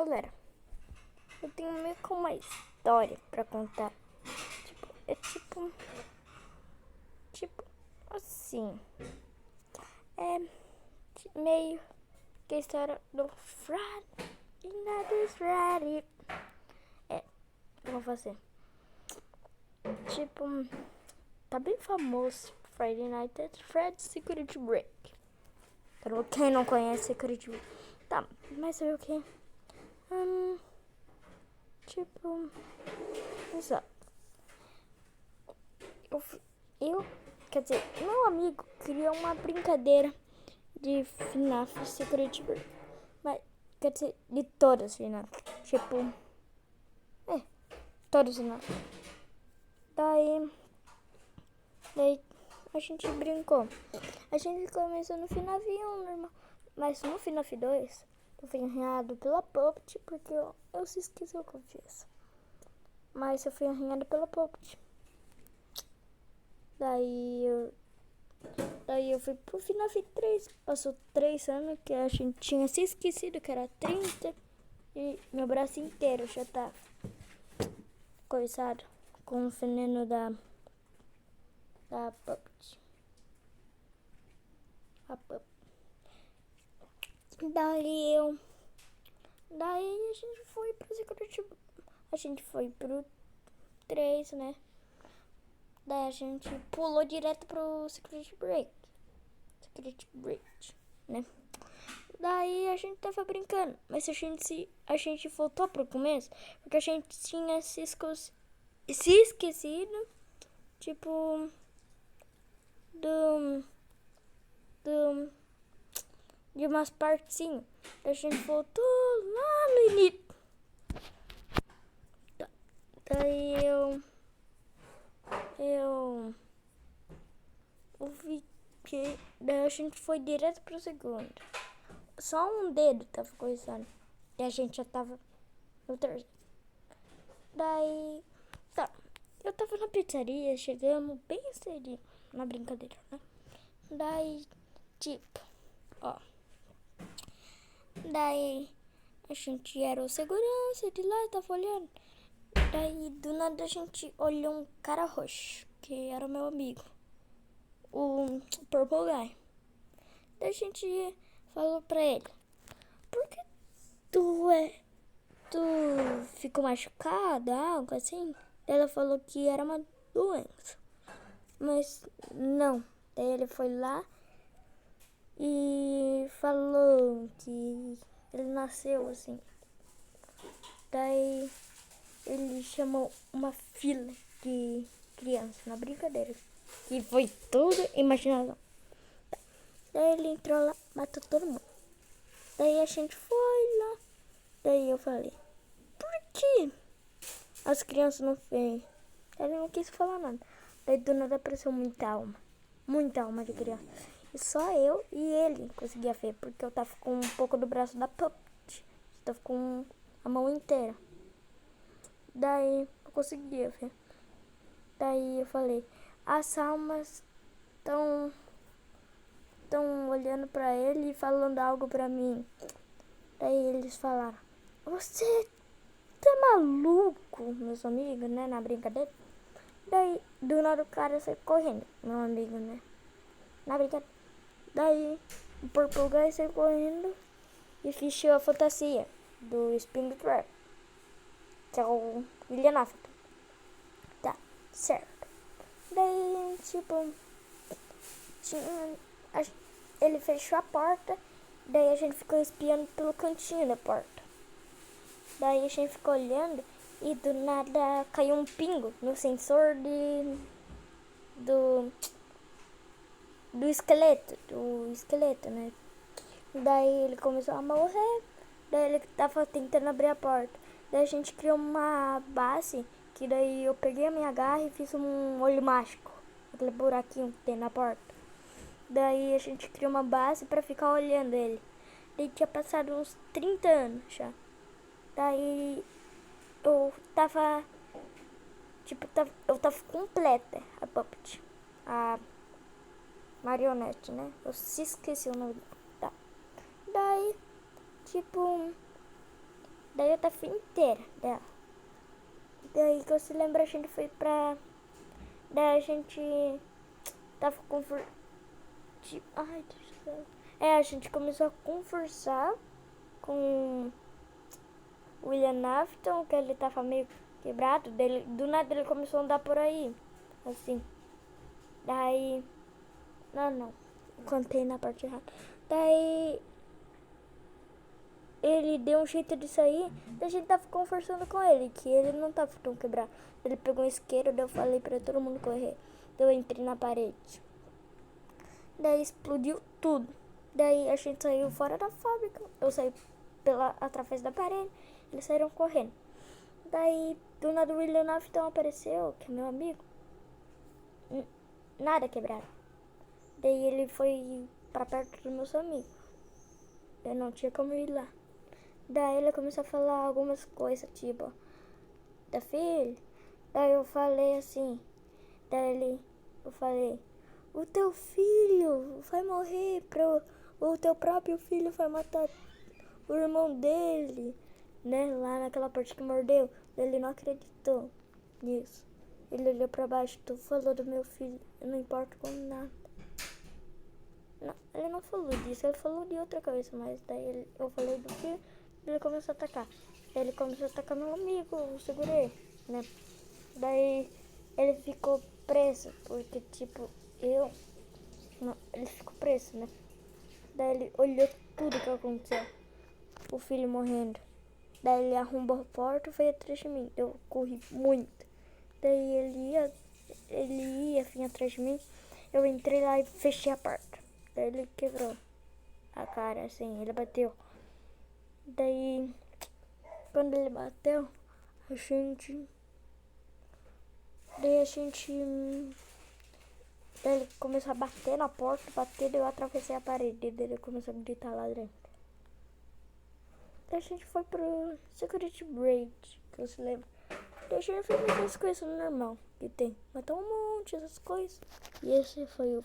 Galera, eu tenho meio que uma história pra contar. É tipo assim. É meio que a história do Friday Night is Ready. Eu vou fazer. Tá bem famoso Friday Night at Freddy's Security Break. Quem não conhece Security Break? Tá, mas sabe o que? Exato. Quer dizer, meu amigo criou uma brincadeira de FNAF Security Break. Mas, quer dizer, de todas as FNAF. Todas as FNAF. Daí a gente brincou. A gente começou no FNAF 1 normal. Mas no FNAF 2, eu fui arranhado pela Puppet porque eu se esqueci o que eu fiz. Mas eu fui arranhado pela Puppet. Daí eu fui pro FNAF 3. Passou 3 anos que a gente tinha se esquecido que era 30. E meu braço inteiro já tá coisado com o veneno da Puppet. A Puppet. Daí a gente foi pro Security. A gente foi pro 3, né? Daí a gente pulou direto pro Security Break, né? Daí a gente tava brincando, mas a gente voltou pro começo, porque a gente tinha se esquecido, de umas partezinhas. Daí a gente voltou lá no início. Daí eu vi que daí a gente foi direto pro segundo. Só um dedo tava coisando. E a gente já tava no terceiro. Daí, tá. Eu tava na pizzaria, chegamos bem cedinho na brincadeira, né? Daí, Daí, a gente era o segurança de lá, tava olhando. Daí, do nada, a gente olhou um cara roxo, que era meu amigo. O Purple Guy. Daí a gente falou pra ele: por que tu ficou machucado, algo assim? Ela falou que era uma doença. Mas não. Daí ele foi lá e falou que ele nasceu assim. Daí ele chamou uma fila de crianças na brincadeira. Que foi tudo imaginação. Daí ele entrou lá, matou todo mundo. Daí a gente foi lá. Daí eu falei: por que as crianças não fez? Ele não quis falar nada. Daí do nada apareceu muita alma de criança. E só eu e ele conseguia ver, porque eu tava com um pouco do braço da Puppet. Eu tava com a mão inteira. Daí eu conseguia ver. Daí eu falei: as almas estão olhando pra ele e falando algo pra mim. Daí eles falaram: você tá maluco, meus amigos, né? Na brincadeira. Daí, do nada o cara saiu correndo, meu amigo, né? Na brincadeira. Daí, o Purple Guy saiu correndo e fechou a fantasia do Spring Trap, que é o William Afton. Tá, certo. Daí, ele fechou a porta. Daí a gente ficou espiando pelo cantinho da porta. Daí a gente ficou olhando e do nada caiu um pingo no sensor do esqueleto, né? Daí ele começou a morrer. Daí ele tava tentando abrir a porta. Daí a gente criou uma base, que daí eu peguei a minha garra e fiz um olho mágico, aquele buraquinho que tem na porta. Daí a gente criou uma base pra ficar olhando ele. Daí tinha passado uns 30 anos já. Daí eu tava completa a Puppet, a marionete, né? Eu se esqueci o nome dela. Tá. Daí Daí a tafa inteira dela. Daí que eu se lembro, a gente foi pra... Daí a gente tava ai, Deus do céu. A gente começou a conversar com o William Afton, que ele tava meio quebrado. Do nada ele começou a andar por aí, assim. Daí... Não. Contei na parte errada. Daí... Ele deu um jeito de sair, daí a gente tava conversando com ele, que ele não tava tão quebrado. Ele pegou um isqueiro, daí eu falei pra todo mundo correr. Daí eu entrei na parede. Daí explodiu tudo. Daí a gente saiu fora da fábrica. Eu saí através da parede, eles saíram correndo. Daí, do nada, o William Afton apareceu, que é meu amigo. Nada quebrado. Daí ele foi pra perto dos meus amigos. Eu não tinha como ir lá. Daí ele começou a falar algumas coisas, tipo, da filha. Daí eu falei assim, eu falei, o teu filho vai morrer, o teu próprio filho vai matar o irmão dele, né, lá naquela parte que mordeu. Ele não acreditou nisso. Ele olhou pra baixo, tu falou do meu filho, eu não importo com nada. Não, ele não falou disso, ele falou de outra coisa, mas daí eu falei do filho. Ele começou a atacar. Ele começou a atacar meu amigo, eu segurei, né? Daí ele ficou preso, porque tipo, ele ficou preso, né? Daí ele olhou tudo que aconteceu. O filho morrendo. Daí ele arrombou a porta e foi atrás de mim. Eu corri muito. Daí ele ia vir atrás de mim. Eu entrei lá e fechei a porta. Daí ele quebrou a cara, assim, ele bateu. Daí, quando ele bateu, ele começou a bater na porta, daí eu atravessei a parede, daí ele começou a gritar lá dentro. Daí a gente foi pro Security Break, que eu se lembro. Daí a gente fez as coisas normal que tem, matou um monte dessas coisas. E esse foi o